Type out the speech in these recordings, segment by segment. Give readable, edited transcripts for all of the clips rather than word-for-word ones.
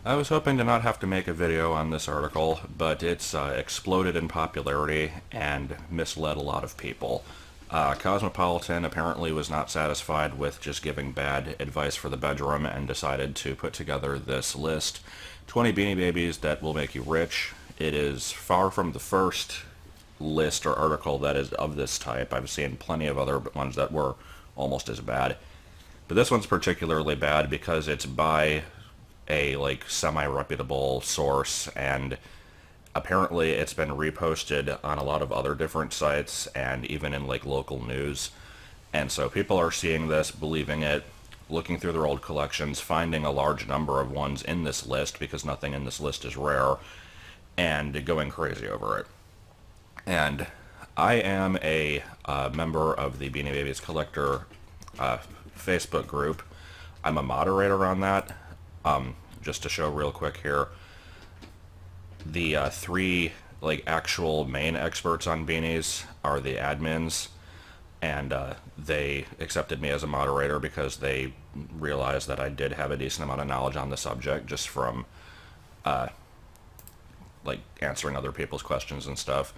I was hoping to not have to make a video on this article, but it's exploded in popularity and misled a lot of people. Cosmopolitan apparently was not satisfied with just giving bad advice for the bedroom and decided to put together this list, 20 Beanie Babies that will make you rich. It is far from the first list or article that is of this type. I've seen plenty of other ones that were almost as bad. But this one's particularly bad because it's by a semi-reputable source, and apparently it's been reposted on a lot of other different sites and even in local news. And so people are seeing this, believing it, looking through their old collections, finding a large number of ones in this list because nothing in this list is rare, and going crazy over it. And I am a member of the Beanie Babies Collector Facebook group. I'm a moderator on that. Just to show real quick here, the three actual main experts on beanies are the admins, and they accepted me as a moderator because they realized that I did have a decent amount of knowledge on the subject just from answering other people's questions and stuff.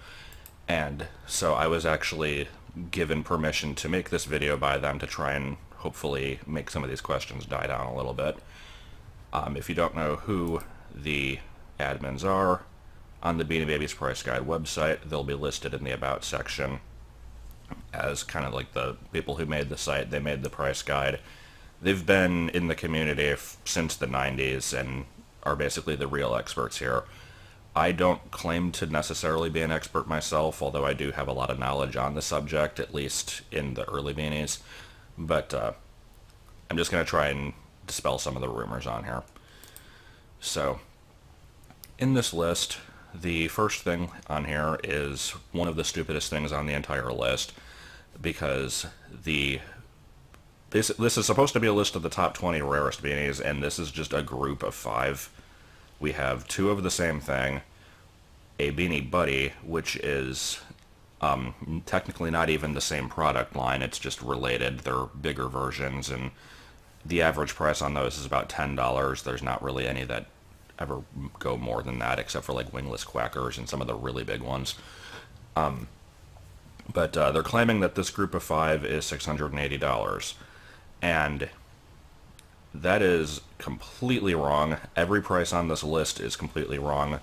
And so I was actually given permission to make this video by them to try and hopefully make some of these questions die down a little bit. If you don't know who the admins are, on the Beanie Babies Price Guide website, they'll be listed in the About section as kind of like the people who made the site. They made the price guide. They've been in the community since the 90s and are basically the real experts here. I don't claim to necessarily be an expert myself, although I do have a lot of knowledge on the subject, at least in the early beanies. But I'm just going to try and dispel some of the rumors on here. So, in this list, the first thing on here is one of the stupidest things on the entire list, because this is supposed to be a list of the top 20 rarest beanies, and this is just a group of 5. We have 2 of the same thing, a Beanie Buddy, which is technically not even the same product line, it's just related. They're bigger versions, and the average price on those is about $10. There's not really any that ever go more than that, except for wingless quackers and some of the really big ones. But they're claiming that this group of 5 is $680, and that is completely wrong. Every price on this list is completely wrong.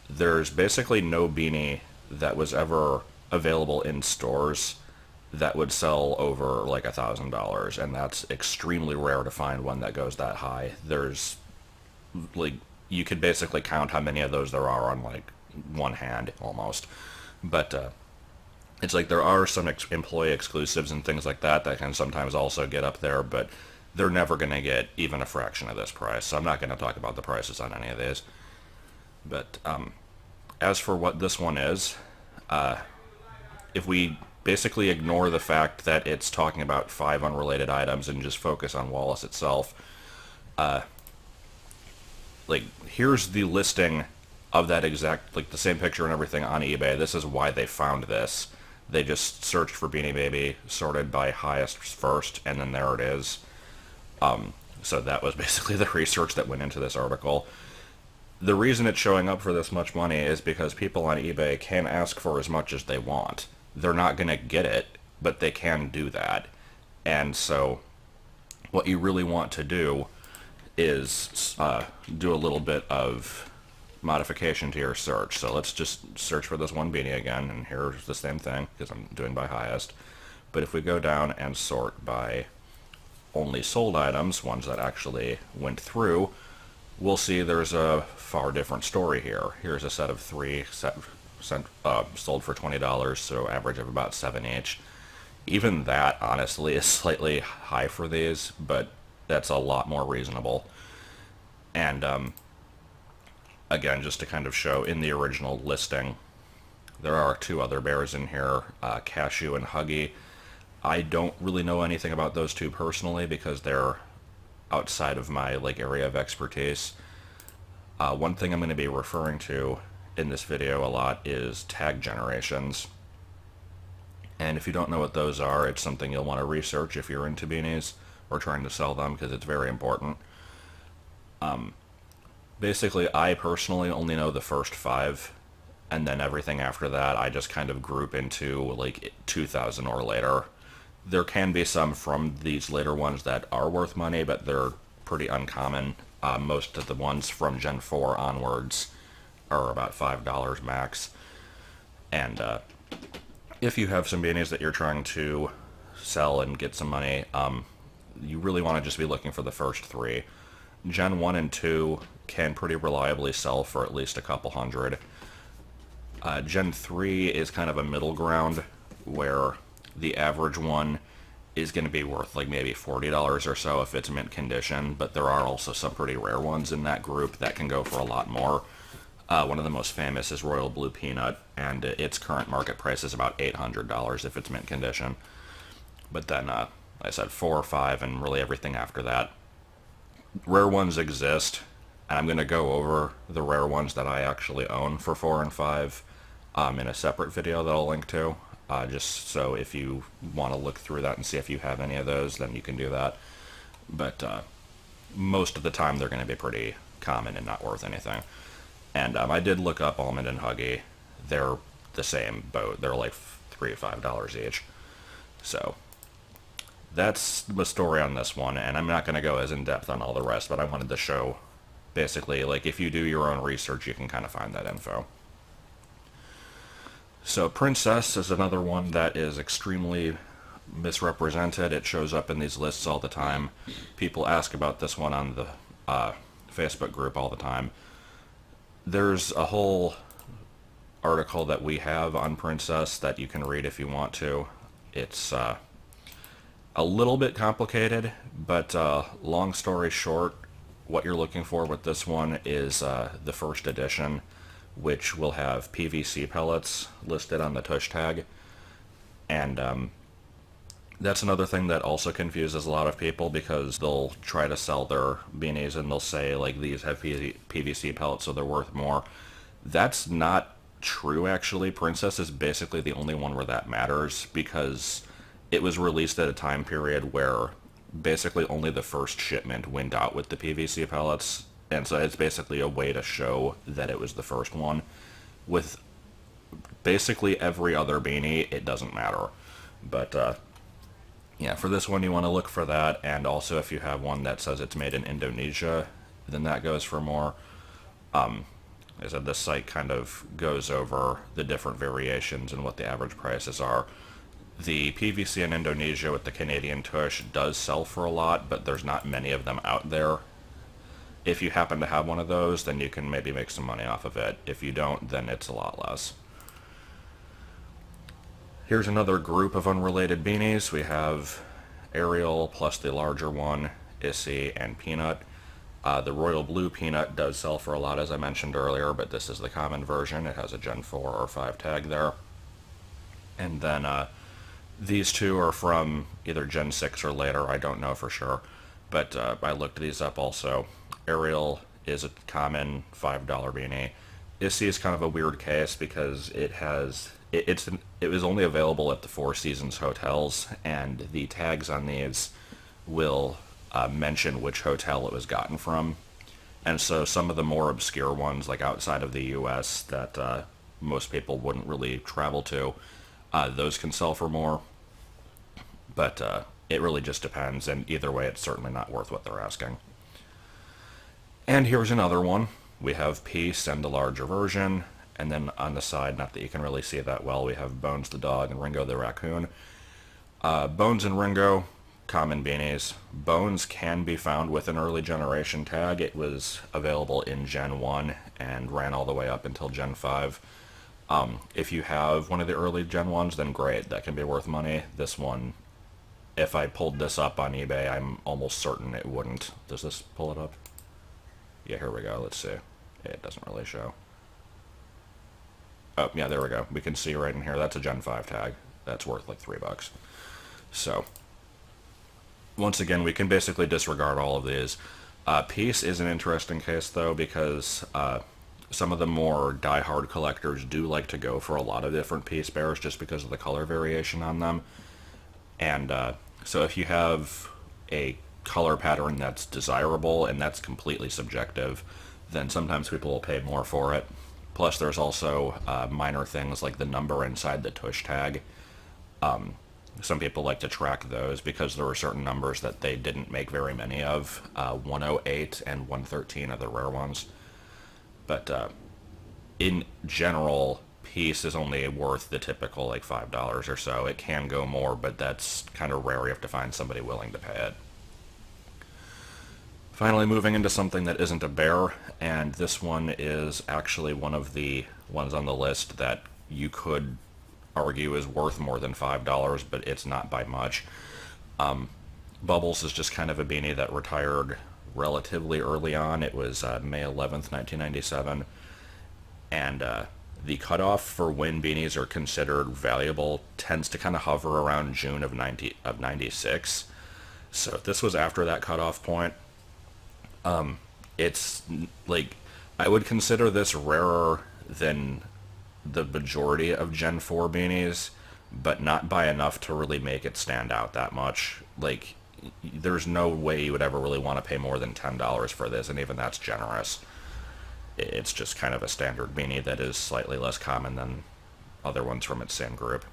There's basically no beanie that was ever available in stores that would sell over $1,000, and that's extremely rare to find one that goes that high. There's you could basically count how many of those there are on one hand almost. But it's there are some employee exclusives and things like that that can sometimes also get up there, but they're never going to get even a fraction of this price, so I'm not going to talk about the prices on any of these. But as for what this one is, if we basically ignore the fact that it's talking about 5 unrelated items and just focus on Wallace itself, here's the listing of that exact, the same picture and everything on eBay. This is why they found this. They just searched for Beanie Baby, sorted by highest first, and then there it is. So that was basically the research that went into this article. The reason it's showing up for this much money is because people on eBay can ask for as much as they want. They're not going to get it, but they can do that. And so what you really want to do is do a little bit of modification to your search. So let's just search for this one beanie again, and here's the same thing because I'm doing by highest. But if we go down and sort by only sold items, ones that actually went through, we'll see there's a far different story here. Here's a set of 3 sold for $20, so average of about 7 each. Even that, honestly, is slightly high for these, but that's a lot more reasonable. And again, just to kind of show, in the original listing, there are 2 other bears in here, Cashew and Huggy. I don't really know anything about those 2 personally because they're outside of my area of expertise. One thing I'm going to be referring to in this video a lot is tag generations. And if you don't know what those are, it's something you'll want to research if you're into beanies or trying to sell them, because it's very important. Basically, I personally only know the first 5, and then everything after that I just kind of group into like 2000 or later. There can be some from these later ones that are worth money, but they're pretty uncommon. Most of the ones from Gen 4 onwards are about $5 max. And if you have some beanies that you're trying to sell and get some money, you really want to just be looking for the first 3. Gen 1 and 2 can pretty reliably sell for at least a couple hundred. Gen 3 is kind of a middle ground where the average one is going to be worth like maybe $40 or so if it's mint condition, but there are also some pretty rare ones in that group that can go for a lot more. One of the most famous is Royal Blue Peanut, and its current market price is about $800 if it's mint condition. But then, like I said, 4 or 5, and really everything after that. Rare ones exist, and I'm going to go over the rare ones that I actually own for 4 and 5 in a separate video that I'll link to. Just so if you want to look through that and see if you have any of those, then you can do that. But most of the time they're going to be pretty common and not worth anything. And I did look up Almond and Huggy. They're the same boat. They're like $3 or $5 each. So that's the story on this one, and I'm not going to go as in-depth on all the rest, but I wanted to show, basically, like, if you do your own research, you can kind of find that info. So Princess is another one that is extremely misrepresented. It shows up in these lists all the time. People ask about this one on the Facebook group all the time. There's a whole article that we have on Princess that you can read if you want to. It's a little bit complicated, but long story short, what you're looking for with this one is the first edition, which will have PVC pellets listed on the tush tag. And that's another thing that also confuses a lot of people, because they'll try to sell their beanies and they'll say, like, these have PVC pellets so they're worth more. That's not true, actually. Princess is basically the only one where that matters, because it was released at a time period where basically only the first shipment went out with the PVC pellets, and so it's basically a way to show that it was the first one. With basically every other beanie, it doesn't matter. But yeah, for this one you want to look for that, and also if you have one that says it's made in Indonesia, then that goes for more. Like I said, this site kind of goes over the different variations and what the average prices are. The PVC in Indonesia with the Canadian tush does sell for a lot, but there's not many of them out there. If you happen to have one of those, then you can maybe make some money off of it. If you don't, then it's a lot less. Here's another group of unrelated beanies. We have Ariel plus the larger one, Issy, and Peanut. The Royal Blue Peanut does sell for a lot, as I mentioned earlier, but this is the common version. It has a Gen 4 or 5 tag there. And then these two are from either Gen 6 or later, I don't know for sure. But I looked these up also. Ariel is a common $5 beanie. Issy is kind of a weird case because it was only available at the Four Seasons hotels, and the tags on these will mention which hotel it was gotten from. And so some of the more obscure ones, like outside of the US, that most people wouldn't really travel to, those can sell for more. But it really just depends, and either way it's certainly not worth what they're asking. And here's another one. We have Peace and the larger version, and then on the side, not that you can really see that well, we have Bones the dog and Ringo the raccoon. Bones and Ringo, common beanies. Bones can be found with an early generation tag. It was available in Gen 1 and ran all the way up until Gen 5. If you have one of the early Gen 1s, then great, that can be worth money. This one, if I pulled this up on eBay, I'm almost certain it wouldn't. Does this pull it up? Yeah, here we go. Let's see. It doesn't really show. Oh, yeah, there we go. We can see right in here. That's a Gen 5 tag. That's worth like $3. So, once again, we can basically disregard all of these. Peace is an interesting case, though, because some of the more die-hard collectors do like to go for a lot of different Peace Bears just because of the color variation on them. And so if you have a color pattern that's desirable, and that's completely subjective, then sometimes people will pay more for it. Plus, there's also minor things like the number inside the tush tag. Some people like to track those because there were certain numbers that they didn't make very many of. 108 and 113 are the rare ones. But in general, piece is only worth the typical like $5 or so. It can go more, but that's kind of rare. You have to find somebody willing to pay it. Finally, moving into something that isn't a bear, and this one is actually one of the ones on the list that you could argue is worth more than $5, but it's not by much. Bubbles is just kind of a beanie that retired relatively early on. It was May 11th, 1997, and the cutoff for when beanies are considered valuable tends to kind of hover around June of 96. So this was after that cutoff point. It's like, I would consider this rarer than the majority of Gen 4 beanies, but not by enough to really make it stand out that much. Like, there's no way you would ever really want to pay more than $10 for this, and even that's generous. It's just kind of a standard beanie that is slightly less common than other ones from its same group.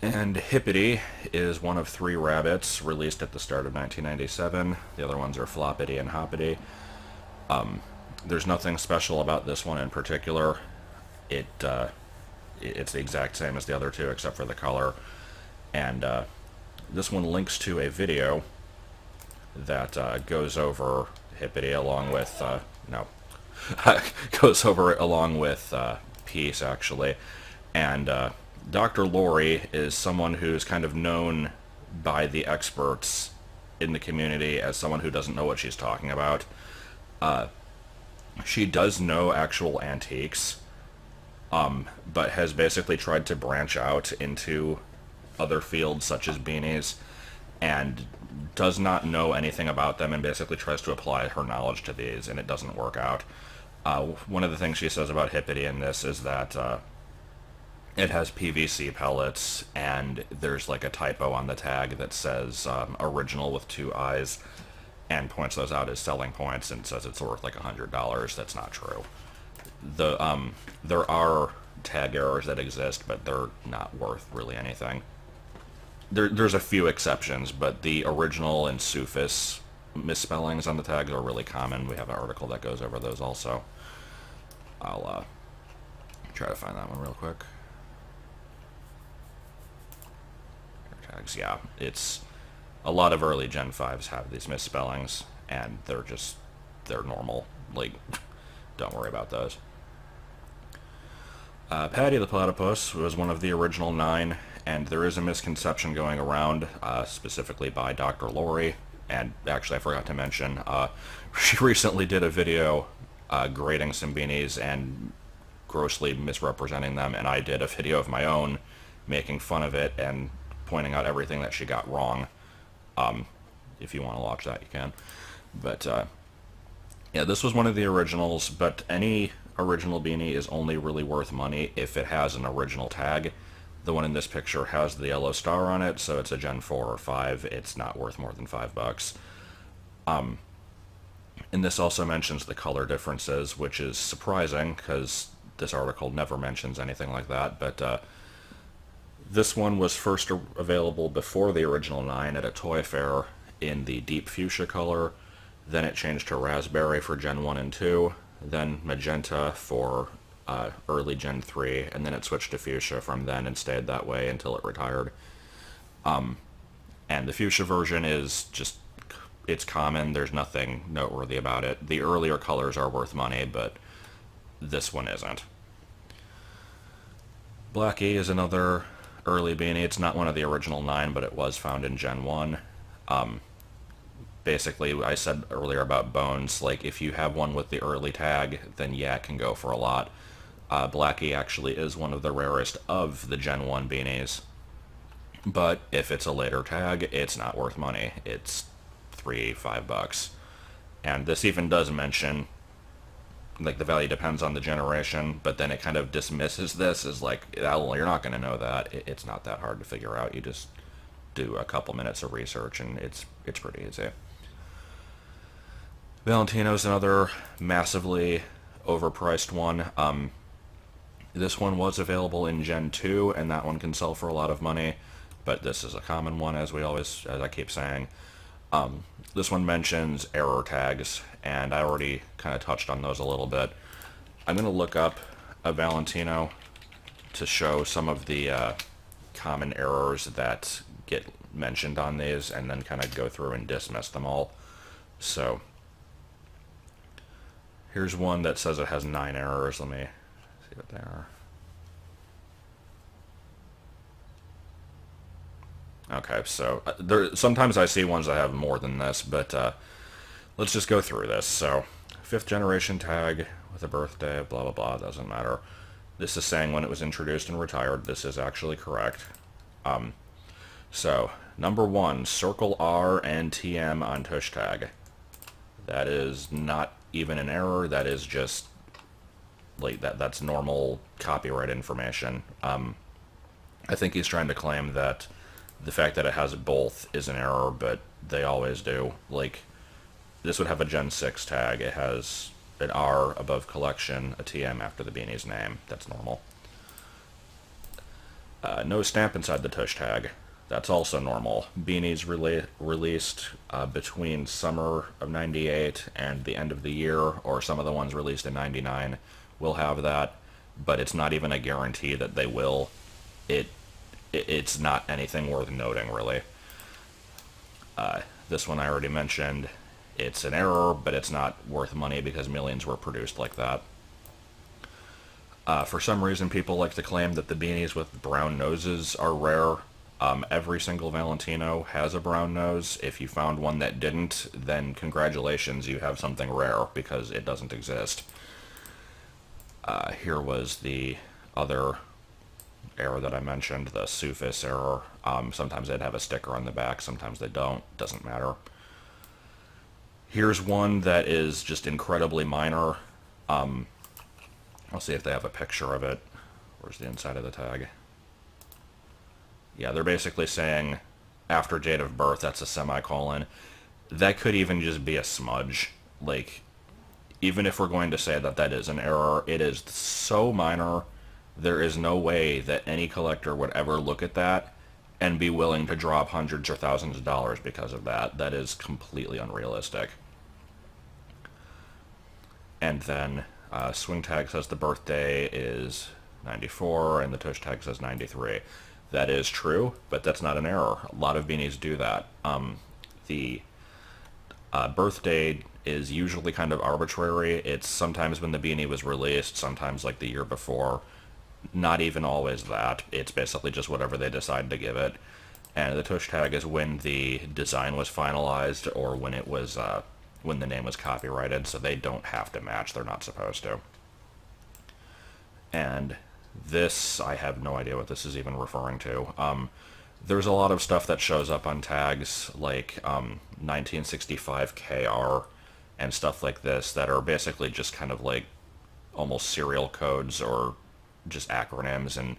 And Hippity is one of 3 rabbits released at the start of 1997. The other ones are Floppity and Hoppity. There's nothing special about this one in particular. It's the exact same as the other 2 except for the color. And this one links to a video that goes over Hippity along with goes over it along with Peace, actually. And Dr. Lori is someone who's kind of known by the experts in the community as someone who doesn't know what she's talking about. She does know actual antiques, but has basically tried to branch out into other fields such as beanies, and does not know anything about them, and basically tries to apply her knowledge to these, and it doesn't work out. One of the things she says about Hippity in this is that it has PVC pellets, and there's like a typo on the tag that says original with 2 eyes, and points those out as selling points and says it's worth like $100. That's not true. There are tag errors that exist, but they're not worth really anything. There's a few exceptions, but the original and Sufis misspellings on the tags are really common. We have an article that goes over those also. I'll try to find that one real quick. Tags, yeah, it's a lot of early Gen 5s have these misspellings, and they're normal. Like, don't worry about those. Patti the Platypus was one of the original 9, and there is a misconception going around, specifically by Dr. Lori, and actually I forgot to mention, she recently did a video grading some beanies and grossly misrepresenting them, and I did a video of my own making fun of it and pointing out everything that she got wrong. If you want to watch that, you can. But yeah, this was one of the originals, but any original beanie is only really worth money if it has an original tag. The one in this picture has the yellow star on it, so it's a Gen 4 or 5. It's not worth more than $5. And this also mentions the color differences, which is surprising because this article never mentions anything like that. But this one was first available before the original 9 at a toy fair in the deep fuchsia color. Then it changed to raspberry for Gen 1 and 2. Then magenta for early Gen 3, and then it switched to fuchsia from then and stayed that way until it retired. And the fuchsia version is just, it's common, there's nothing noteworthy about it. The earlier colors are worth money, but this one isn't. Blackie is another early beanie. It's not one of the original 9, but it was found in Gen 1. Basically, I said earlier about bones, like if you have one with the early tag, then yeah, it can go for a lot. Blackie actually is one of the rarest of the Gen 1 beanies, but if it's a later tag, it's not worth money. It's $3-5. And this even does mention, like, the value depends on the generation, but then it kind of dismisses this as like, well, you're not going to know that. It's not that hard to figure out. You just do a couple minutes of research, and it's pretty easy. Valentino's another massively overpriced one. This one was available in Gen 2, and that one can sell for a lot of money, but this is a common one, as I keep saying. This one mentions error tags, and I already kind of touched on those a little bit. I'm going to look up a Valentino to show some of the common errors that get mentioned on these, and then kind of go through and dismiss them all. So, here's one that says it has 9 errors. Let me see what they are. Okay, so sometimes I see ones that have more than this, but let's just go through this. So, 5th generation tag with a birthday, blah blah blah, doesn't matter. This is saying when it was introduced and retired. This is actually correct. So, number 1, circle R and TM on tush tag. That is not even an error. That is just like that's normal copyright information. I think he's trying to claim that the fact that it has both is an error, but they always do. Like, this would have a Gen 6 tag. It has an R above collection, a TM after the Beanie's name. That's normal. No stamp inside the tush tag. That's also normal. Beanies released between summer of 98 and the end of the year, or some of the ones released in 99 will have that, but it's not even a guarantee that they will. It's not anything worth noting, really. This one I already mentioned. It's an error, but it's not worth money because millions were produced like that. For some reason, people like to claim that the beanies with brown noses are rare. Every single Valentino has a brown nose. If you found one that didn't, then congratulations, you have something rare, because it doesn't exist. Here was the other error that I mentioned, the Sufis error. Sometimes they'd have a sticker on the back, sometimes they don't. Doesn't matter. Here's one that is just incredibly minor. I'll see if they have a picture of it. Where's the inside of the tag? Yeah, they're basically saying after date of birth, that's a semicolon. That could even just be a smudge. Like, even if we're going to say that that is an error, it is so minor, there is no way that any collector would ever look at that and be willing to drop hundreds or thousands of dollars because of that. That is completely unrealistic. And then swing tag says the birthday is 94 and the tush tag says 93. That is true, but that's not an error. A lot of beanies do that. The birthday is usually kind of arbitrary. It's sometimes when the beanie was released, sometimes like the year before. Not even always that. It's basically just whatever they decide to give it. And the tush tag is when the design was finalized, or when it was when the name was copyrighted, so they don't have to match. They're not supposed to. And this, I have no idea what this is even referring to. There's a lot of stuff that shows up on tags, like 1965 KR and stuff like this, that are basically just kind of like almost serial codes or just acronyms, and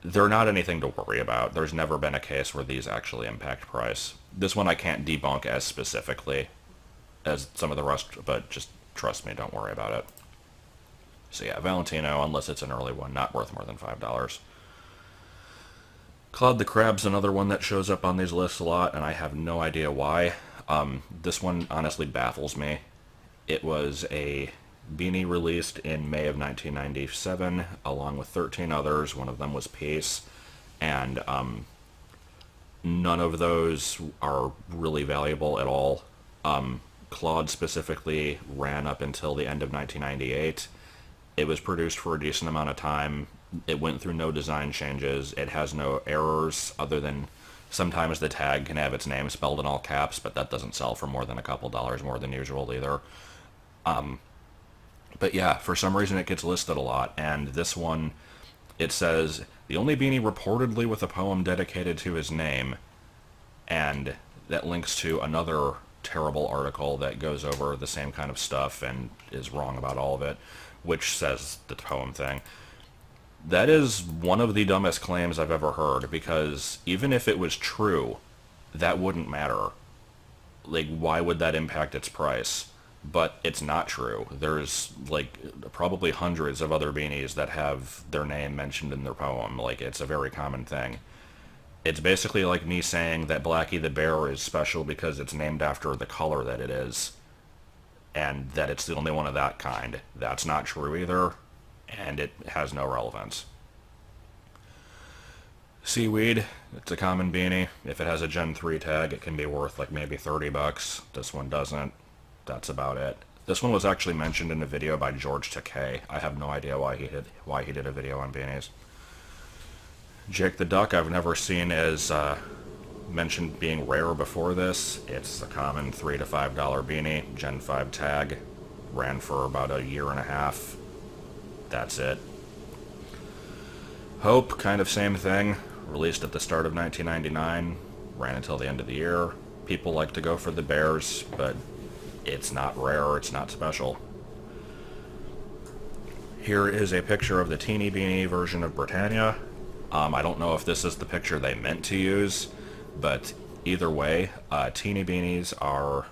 they're not anything to worry about. There's never been a case where these actually impact price. This one I can't debunk as specifically as some of the rest, but just trust me, don't worry about it. So yeah, Valentino, unless it's an early one, not worth more than $5. Claude the Crab's another one that shows up on these lists a lot, and I have no idea why. This one honestly baffles me. It was a beanie released in May of 1997, along with 13 others. One of them was Peace, and none of those are really valuable at all. Claude specifically ran up until the end of 1998. It was produced for a decent amount of time. It went through no design changes. It has no errors, other than sometimes the tag can have its name spelled in all caps, but that doesn't sell for more than a couple dollars more than usual either. But yeah, for some reason it gets listed a lot, and this one, it says, the only beanie reportedly with a poem dedicated to his name, and that links to another terrible article that goes over the same kind of stuff and is wrong about all of it, which says the poem thing. That is one of the dumbest claims I've ever heard, because even if it was true, that wouldn't matter. Like, why would that impact its price? but it's not true. There's like probably hundreds of other beanies that have their name mentioned in their poem. Like, it's a very common thing. It's basically like me saying that Blackie the Bear is special because it's named after the color that it is, and that it's the only one of that kind. That's not true either, and it has no relevance. Seaweed, it's a common beanie. If it has a Gen 3 tag, it can be worth like maybe 30 bucks. This one doesn't. That's about it. This one was actually mentioned in a video by George Takei. I have no idea why he did a video on beanies. Jake the Duck, I've never seen as mentioned being rare before this. It's a common $3 to $5 beanie, Gen 5 tag. Ran for about a year and a half. That's it. Hope, kind of same thing. Released at the start of 1999. Ran until the end of the year. People like to go for the bears, but it's not rare, it's not special. Here is a picture of the teeny beanie version of Britannia. I don't know if this is the picture they meant to use, but either way, teeny beanies are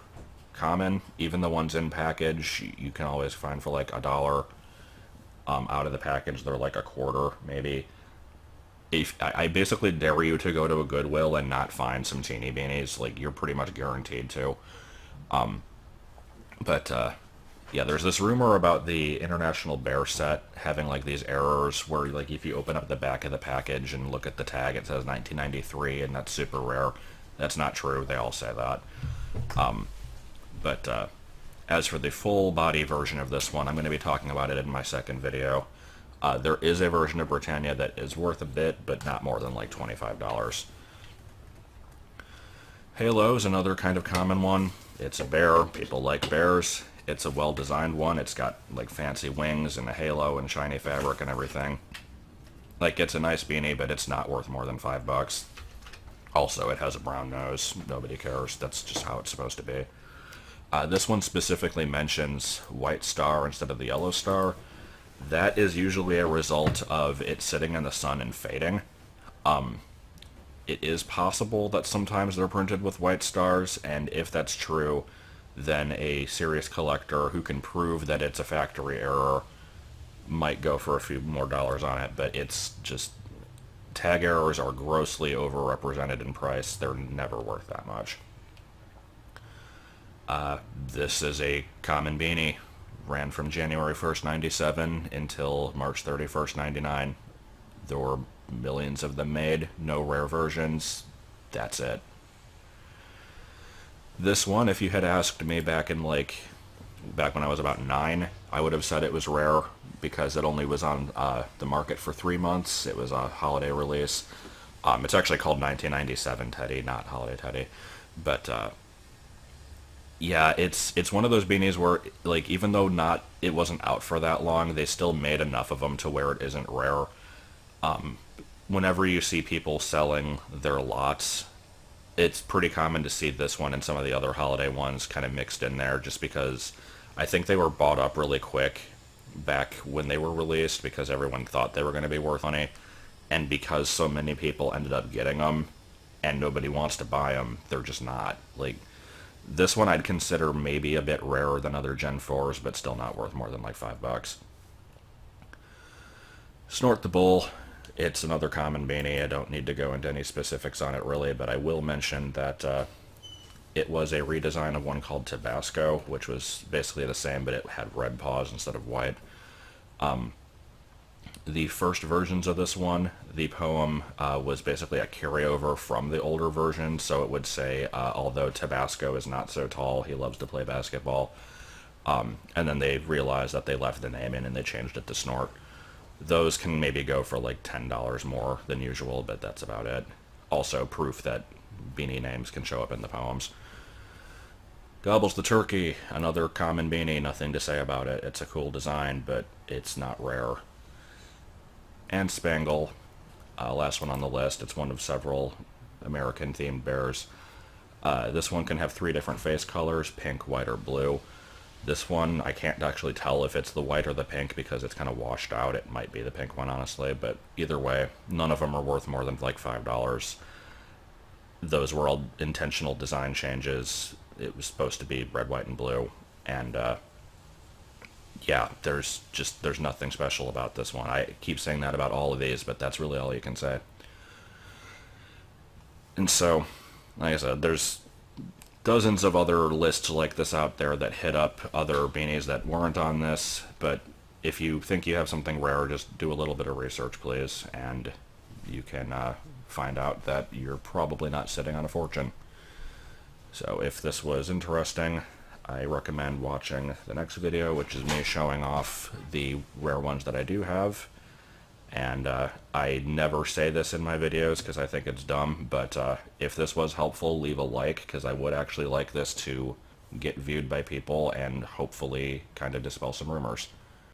common. Even the ones in package, you can always find for like $1. Out of the package, they're like a quarter, maybe. I basically dare you to go to a Goodwill and not find some teeny beanies. Like, you're pretty much guaranteed to. Yeah, there's this rumor about the International Bear set having like these errors where like if you open up the back of the package and look at the tag, it says 1993, and that's super rare. That's not true. They all say that. As for the full body version of this one, I'm going to be talking about it in my second video. There is a version of Britannia that is worth a bit, but not more than like $25. Halo is another kind of common one. It's a bear. People like bears. It's a well-designed one. It's got like fancy wings and a halo and shiny fabric and everything. Like, it's a nice beanie, but it's not worth more than $5. Also, it has a brown nose. Nobody cares. That's just how it's supposed to be. This one specifically mentions white star instead of the yellow star. That is usually a result of it sitting in the sun and fading. It is possible that sometimes they're printed with white stars, and if that's true, then a serious collector who can prove that it's a factory error might go for a few more dollars on it, but it's just... tag errors are grossly overrepresented in price. They're never worth that much. This is a common beanie. Ran from January 1st, 97 until March 31st, 99. There were millions of them made. No rare versions. That's it. This one, if you had asked me back when I was about 9, I would have said it was rare because it only was on the market for 3 months. It was a holiday release. It's actually called 1997 Teddy, not Holiday Teddy. But yeah, it's one of those beanies where, like, even though it wasn't out for that long, they still made enough of them to where it isn't rare. Whenever you see people selling their lots, it's pretty common to see this one and some of the other holiday ones kind of mixed in there, just because I think they were bought up really quick back when they were released because everyone thought they were going to be worth money, and because so many people ended up getting them and nobody wants to buy them, they're just not. Like, this one I'd consider maybe a bit rarer than other Gen 4s, but still not worth more than like $5. Snort the Bull. It's another common beanie. I don't need to go into any specifics on it really, but I will mention that it was a redesign of one called Tabasco, which was basically the same, but it had red paws instead of white. The first versions of this one, the poem was basically a carryover from the older version, so it would say, although Tabasco is not so tall, he loves to play basketball. And then they realized that they left the name in and they changed it to Snort. Those can maybe go for like $10 more than usual, but that's about it. Also proof that beanie names can show up in the poems. Gobbles the Turkey, another common beanie, nothing to say about it. It's a cool design, but it's not rare. And Spangle, last one on the list. It's one of several American-themed bears. This one can have 3 different face colors, pink, white, or blue. This one, I can't actually tell if it's the white or the pink because it's kind of washed out. It might be the pink one, honestly, but either way, none of them are worth more than like $5. Those were all intentional design changes. It was supposed to be red, white, and blue. And yeah, there's nothing special about this one. I keep saying that about all of these, but that's really all you can say. And so, like I said, there's dozens of other lists like this out there that hit up other beanies that weren't on this, but if you think you have something rare, just do a little bit of research, please, and you can find out that you're probably not sitting on a fortune. So if this was interesting, I recommend watching the next video, which is me showing off the rare ones that I do have. And I never say this in my videos because I think it's dumb, but if this was helpful, leave a like, because I would actually like this to get viewed by people and hopefully kind of dispel some rumors.